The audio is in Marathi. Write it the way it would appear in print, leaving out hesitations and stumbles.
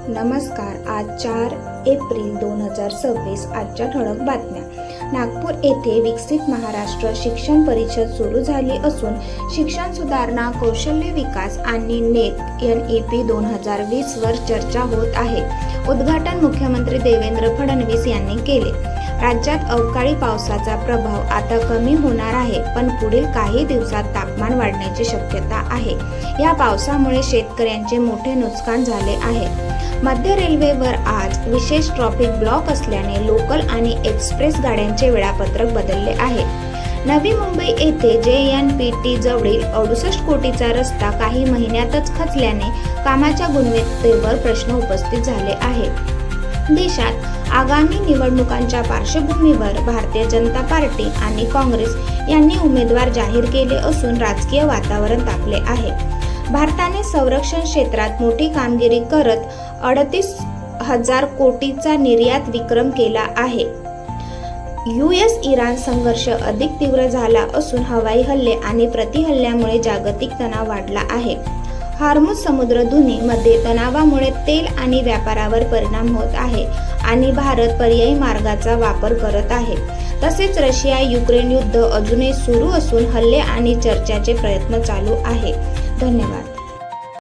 नमस्कार. आज 4 एप्रिल 2026. आजच्या ठळक बातम्या. नागपूर येथे विकसित महाराष्ट्र शिक्षण परिषद सुरू झाली असून शिक्षण सुधारणा, कौशल्य विकास आणि नेट NEP 2020 वर चर्चा होत आहे. उद्घाटन मुख्यमंत्री देवेंद्र फडणवीस यांनी केले. राज्यात अवकाळी पावसाचा प्रभाव आता कमी होणार आहे, पण पुढील काही दिवसात तापमान वाढण्याची शक्यता आहे. या पावसामुळे शेतकऱ्यांचे मोठे नुकसान झाले आहे. मध्य रेल्वेवर आज विशेष ट्रॅफिक ब्लॉक असल्याने लोकल आणि एक्सप्रेस गाड्यांचे वेळापत्रक बदलले आहे. नवी मुंबई येथे JNPT जवळील 68 कोटीचा रस्ता काही महिन्यातच खचल्याने कामाच्या गुणवत्तेवर प्रश्न उपस्थित झाले आहे. देशात आगामी निवडणुकांच्या पार्श्वभूमीवर भारतीय जनता पार्टी आणि काँग्रेस यांनी उमेदवार जाहीर केले असून राजकीय वातावरण तापले आहे. भारताने संरक्षण क्षेत्रात मोठी कामगिरी करत 38,000 कोटीचा निर्यात विक्रम केला आहे. US-इराण संघर्ष अधिक तीव्र झाला असून हवाई हल्ले आणि प्रतिहल्ल्यामुळे जागतिक तणाव वाढला आहे. हॉर्मुझ समुद्रधुनी मध्ये तणावामुळे तेल आणि व्यापारावर परिणाम होत आहे आणि भारत पर्यायी मार्गाचा वापर करत आहे. तसेच रशिया-युक्रेन युद्ध अजूनही सुरू असून हल्ले आणि चर्चाचे प्रयत्न चालू आहे. धन्यवाद.